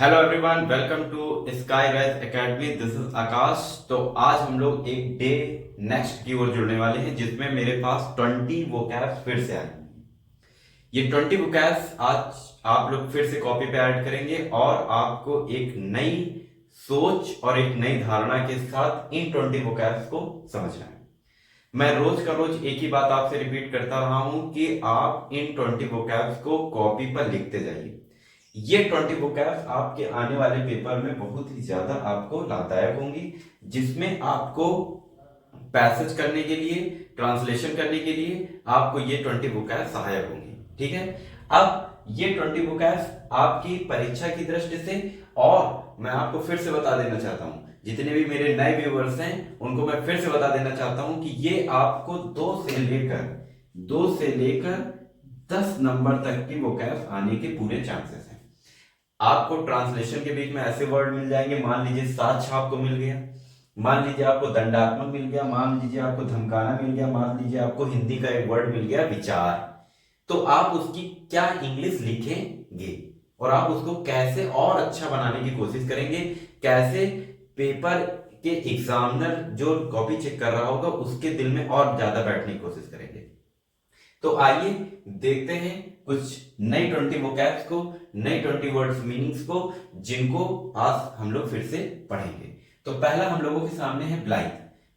Hello everyone, welcome to Sky Rise Academy. This is Aakash. तो आज हम लोग एक डे नेक्स्ट की ओर जुड़ने वाले हैं जिसमें मेरे पास 20 वोकैब्स फिर से आए। ये 20 वोकैब्स आज आप लोग फिर से कॉपी पे ऐड करेंगे और आपको एक नई सोच और एक नई धारणा के साथ इन 20 वोकैब्स को समझना है। मैं रोज का रोज एक ही बात आपसे रिपीट करता रहा हूं कि आप इन 20 वोकैब्स को कॉपी पर लिखते जाइए। ये 20 वोकैब्स आपके आने वाले पेपर में बहुत ही ज्यादा आपको लाभदायक होंगी, जिसमें आपको पैसेज करने के लिए, ट्रांसलेशन करने के लिए आपको ये 20 वोकैब्स सहायक होंगी। ठीक है। अब ये 20 वोकैब्स आपकी परीक्षा की दृष्टि से, और मैं आपको फिर से बता देना चाहता हूं, जितने भी मेरे नए व्यूअर्स हैं उनको मैं फिर से बता देना चाहता हूं कि ये आपको 2 से लेकर 10 नंबर तक की वोकैब्स आने के पूरे चांसेस हैं। आपको ट्रांसलेशन के बीच में ऐसे वर्ड मिल जाएंगे, मान लीजिए साथ छाप को मिल गया, मान लीजिए आपको दंडात्मक मिल गया, मान लीजिए आपको धमकाना मिल गया, मान लीजिए आपको हिंदी का एक वर्ड मिल गया विचार। तो आप उसकी क्या इंग्लिश लिखेंगे और आप उसको कैसे और अच्छा बनाने की कोशिश करेंगे, कैसे पेपर के एग्जामिनर जो कॉपी चेक कर रहा होगा उसके दिल में और ज्यादा बैठने की कोशिश करेंगे। तो आइए देखते हैं कुछ नई 20 वोकैब्स को, नई 20 वर्ड्स मीनिंग्स को, जिनको आज हम लोग फिर से पढ़ेंगे। तो पहला हम लोगों के सामने है ब्लाइथ।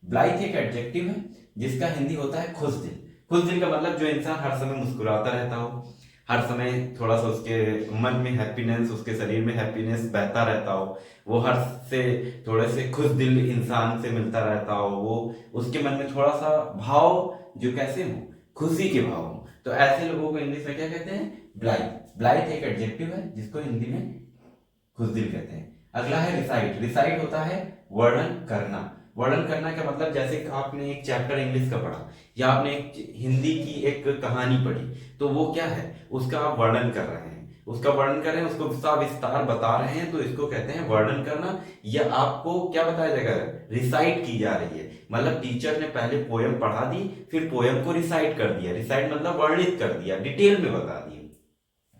ब्लाइथ एक एडजेक्टिव है जिसका हिंदी होता है खुशदिल। खुशदिल का मतलब जो इंसान हर समय मुस्कुराता रहता हो, हर समय थोड़ा सा उसके मन में हैप्पीनेस, उसके शरीर में हैप्पीनेस बहता रहता हो, वो हर से थोड़े से खुश दिल इंसान से मिलता रहता हो, वो उसके मन में थोड़ा सा भाव जो कैसे हो, खुशी के भाव हो। तो ऐसे लोगों को इंग्लिश में क्या कहते हैं? ब्लाइथ। ब्लाइथ एक एडजेक्टिव है जिसको हिंदी में खुशदिल कहते हैं। अगला है रिसाइट। रिसाइट होता है वर्णन करना। वर्णन करना का मतलब, जैसे कि आपने एक चैप्टर इंग्लिश का पढ़ा या आपने एक हिंदी की एक कहानी पढ़ी, तो वो क्या है, उसका आप वर्णन कर रहे हैं, उसका वर्णन कर रहे हैं, उसको सविस्तार बता रहे हैं, तो इसको कहते हैं वर्णन करना। या आपको क्या बताया जाएगा? रिसाइट की जा रही है, मतलब टीचर ने पहले पोयम पढ़ा दी, फिर पोयम को रिसाइट कर दिया। रिसाइट मतलब वर्णित कर दिया, डिटेल में बता दिया।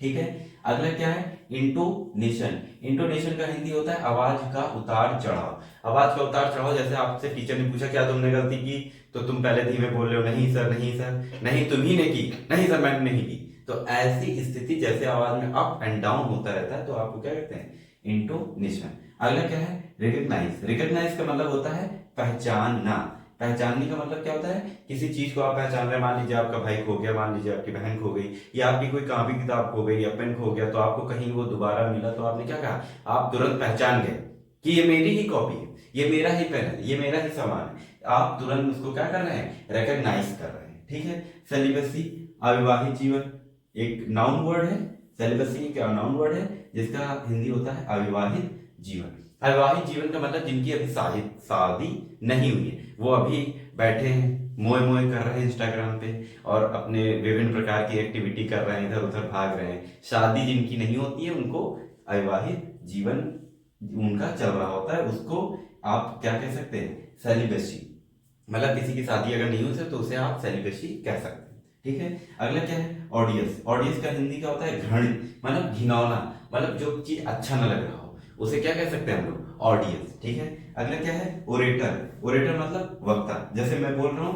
ठीक है। अगला क्या है? इंटोनेशन। इंटोनेशन का हिंदी होता है आवाज का उतार चढ़ाव। आवाज का उतार चढ़ाव, जैसे आपसे टीचर ने पूछा क्या तुमने गलती की, तो तुम पहले धीमे बोल रहे हो, नहीं सर, नहीं सर, नहीं तुम ही ने की, नहीं सर मैंने नहीं की। तो ऐसी स्थिति जैसे आवाज में अप एंड डाउन होता रहता है, तो आपको क्या कहते हैं? इंटोनेशन। अगला क्या है? रिकग्नाइज। रिकग्नाइज का मतलब होता है पहचानना। पहचानने का मतलब क्या होता है? किसी चीज को आप पहचान रहे हैं, मान लीजिए आपका भाई खो गया, मान लीजिए आपकी बहन खो गई, या आपकी कोई कॉपी किताब खो गई या पेन खो गया, तो आपको कहीं वो दोबारा मिला, तो आपने क्या कहा? आप तुरंत पहचान गए कि ये मेरी ही कॉपी है, ये मेरा ही पेन है, ये मेरा ही सामान है। आप तुरंत उसको क्या कर रहे हैं? रिकग्नाइज कर रहे हैं। ठीक है। सेलिबसी, अविवाहित जीवन, एक नाउन वर्ड है। सेलिबसी एक नाउन वर्ड है जिसका हिंदी होता है अविवाहित जीवन। अविवाहित जीवन का मतलब जिनकी अभी शादी नहीं हुई है, वो अभी बैठे हैं, मोए मोए कर रहे हैं इंस्टाग्राम पे, और अपने विभिन्न प्रकार की एक्टिविटी कर रहे हैं, इधर उधर भाग रहे हैं। शादी जिनकी नहीं होती है उनको अविवाहित जीवन उनका चल रहा होता है, उसको आप क्या कह सकते हैं? सेलिबेसी। मतलब किसी की शादी अगर नहीं हुई तो उसे आप सेलिबेसी कह सकते हैं। ठीक है। अगला क्या है? ऑडियंस। ऑडियंस का हिंदी क्या होता है? घृणित, मतलब घिनौना, मतलब जो चीज अच्छा न लग रहा हो उसे क्या कह सकते हैं हम लोग? ऑडियंस। ठीक है। अगला क्या है? ओरेटर। ओरेटर मतलब वक्ता। जैसे मैं बोल रहा हूं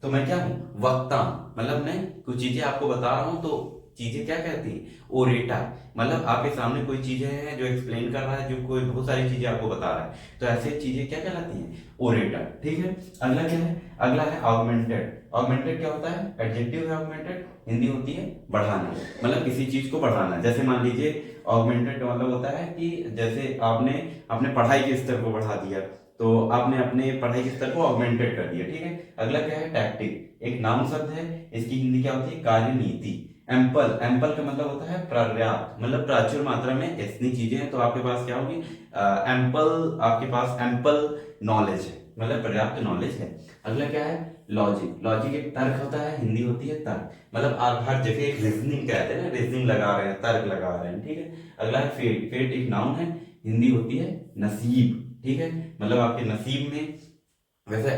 तो मैं क्या हूं? वक्ता। मतलब मैं कुछ चीजें आपको बता रहा हूं, तो चीजें क्या कहती हैं? ओरेटा। मतलब आपके सामने कोई चीजें हैं जो एक्सप्लेन कर रहा है, जो कोई बहुत सारी चीजें आपको बता रहा है, तो ऐसे चीजें क्या कहलाती हैं? ओरेटर। ठीक है। अगला क्या है? अगला है ऑगमेंटेड। ऑगमेंटेड क्या होता है? एडजेक्टिव है ऑगमेंटेड, हिंदी होती है बढ़ाना, मतलब किसी चीज को बढ़ाना। जैसे मान लीजिए ऑगमेंटेड का मतलब होता है कि जैसे आपने अपने पढ़ाई के स्तर को बढ़ा दिया, तो आपने अपने पढ़ाई के स्तर को ऑगमेंटेड कर दिया। ठीक है। अगला क्या है? टैक्टिक, एक नाउन शब्द है, इसकी हिंदी क्या होती है? कार्यनीति। एम्पल। एम्पल का मतलब होता है पर्याप्त, मतलब प्रचुर मात्रा में इतनी चीजें हैं तो आपके पास क्या होगी? एम्पल, आपके पास एम्पल नॉलेज है, मतलब पर्याप्त नॉलेज है। अगला क्या है? लॉजिक। लॉजिक एक तर्क होता है, हिंदी होती है तर्क, मतलब आप हर जगह एक रीजनिंग कहते हैं ना, रीजनिंग लगा रहे हैं, तर्क लगा रहे हैं। ठीक है। अगला है फेट। फेट एक नाउन है, हिंदी होती है नसीब। ठीक है। मतलब आपके नसीब में, वैसे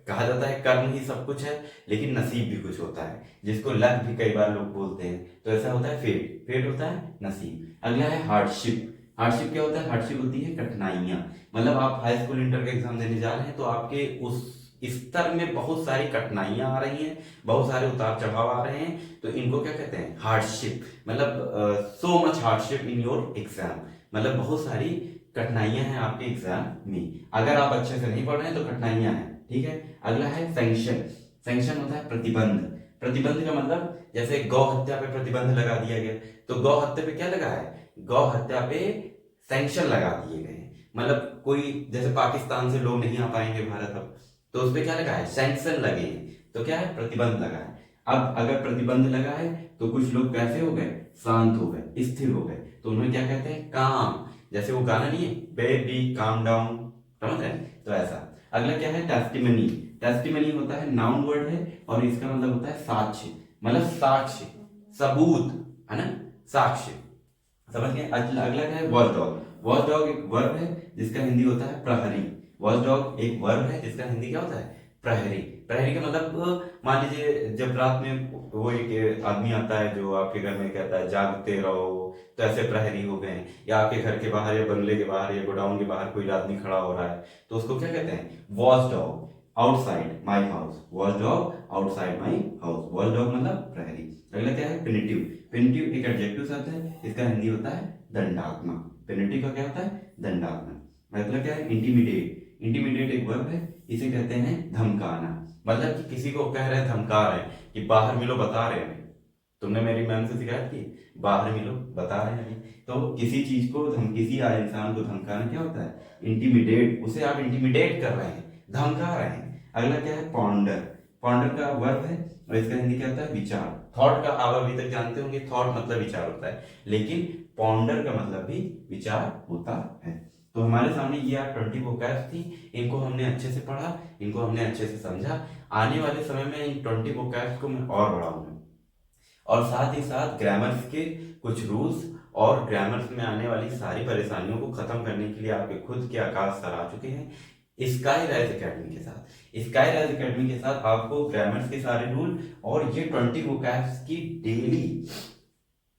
कहा जाता है कर्म ही सब कुछ है, लेकिन नसीब भी कुछ होता है, जिसको लक भी कई बार लोग बोलते हैं, तो ऐसा होता है फेट। फेट होता है नसीब। अगला है हार्डशिप। हार्डशिप क्या होता है? हार्डशिप होती है कठिनाइयां। मतलब आप हाई स्कूल इंटर का एग्जाम देने जा रहे हैं तो आपके उस स्तर में बहुत सारी कठिनाइयां आ रही हैं, बहुत सारे उतार चढ़ाव आ रहे हैं, तो इनको क्या कहते हैं? हार्डशिप। मतलब so much hardship in your exam, मतलब बहुत सारी कठिनाइयां हैं आपके एग्जाम में। अगर आप अच्छे से नहीं पढ़ रहे हैं तो कठिनाइयां हैं, ठीक है। अगला है सैंक्शन। सैंक्शन होता है प्रतिबंध। प्रतिबंध का मतलब जैसे गौ हत्या पे प्रतिबंध लगा दिया गया, तो गौ हत्या पे क्या लगा है? गौ हत्या पे सैंक्शन लगा दिए गए हैं। मतलब कोई जैसे पाकिस्तान से लोग नहीं आ पाएंगे भारत अब, तो उस पे क्या लगा है? सैंक्शन लगे हैं, तो क्या है? प्रतिबंध लगा है। अब अगर प्रतिबंध लगा है तो कुछ लोग कैसे हो गए? शांत हो गए, स्थिर हो गए, तो उन्हें क्या कहते हैं? काम। जैसे वो गाना नहीं है, बेबी काम डाउन, समझ रहे हैं? तो ऐसा। अगला क्या है? टेस्टिमनी। टेस्टिमनी होता है नाउन वर्ड है और इसका मतलब होता है साक्ष्य, मतलब साक्ष्य, सबूत, है ना, साक्ष्य, समझ गए। अगला अगला क्या है? Watch dog. वॉच डॉग एक वर्ब है जिसका हिंदी होता है प्रहरी। वॉच डॉग एक वर्ब है जिसका हिंदी क्या होता है? प्रहरी। प्रहरी का मतलब मान लीजिए जब रात में वो एक आदमी आता है जो आपके घर में कहता है जागते रहो, तो ऐसे प्रहरी हो गए। या आपके घर के बाहर या बंगले के बाहर या गोडाउन के बाहर कोई आदमी खड़ा हो रहा है, तो उसको क्या कहते हैं? Watch dog outside my house. Watch dog outside my house. Watch dog मतलब प्रहरी। अगला क्या है? पिनिटिव। पिनिटिव एक एडजेक्टिव शब्द है, इसका हिंदी होता है दंडात्मक। पिनिटिव का क्या होता है? दंडात्मक। मतलब क्या है? इंटिमिडेट। इंटिमिडेट एक वर्ब है, इसे कहते हैं धमकाना। मतलब कि किसी को कह रहे हैं, धमका रहे हैं कि बाहर मिलो, बता रहे हैं तुमने मेरी मैम से शिकायत की, बाहर मिलो, बता रहे हैं अभी। तो किसी चीज को किसी आए इंसान को धमकाना क्या होता है? इंटिमिडेट। उसे आप इंटिमिडेट कर रहे हैं, धमका रहे हैं। अगला क्या है? पॉन्डर। पॉन्डर का वर्ब है और इसका हिंदी क्या होता है? विचार। थॉट का आप अभी तक जानते होंगे, थॉट मतलब विचार होता है, लेकिन पॉन्डर का मतलब भी विचार होता है। तो हमारे सामने ये 20 वोकैब्स थी, इनको हमने अच्छे से पढ़ा, इनको हमने अच्छे से समझा। आने वाले समय में इन 20 वोकैब्स को मैं और बढ़ाऊंगा, और साथ ही साथ ग्रामर्स के कुछ रूल्स और ग्रामर्स में आने वाली सारी परेशानियों को खत्म करने के लिए आपके खुद के आकाश सर आ चुके हैं स्काई राइज एकेडमी के साथ। स्काई राइज एकेडमी के साथ आपको ग्रामर्स के सारे रूल और ये 20 वोकैब्स की डेली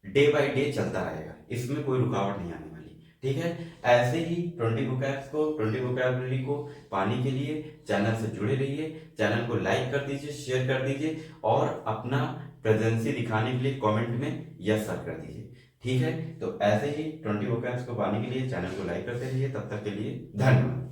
डे बाय डे चलता रहेगा, इसमें कोई रुकावट नहीं आने वाली, ठीक है। ऐसे ही 20 वोकैब्स को, 20 वोकैबुलरी को पाने के लिए चैनल से जुड़े रहिए। चैनल को लाइक कर दीजिए, शेयर कर दीजिए और अपना प्रेजेंसी दिखाने के लिए कमेंट में यस सर कर दीजिए, ठीक है। तो ऐसे ही 20 वोकैब्स को पाने के लिए चैनल को लाइक करते रहिए। तब तक के लिए धन्यवाद।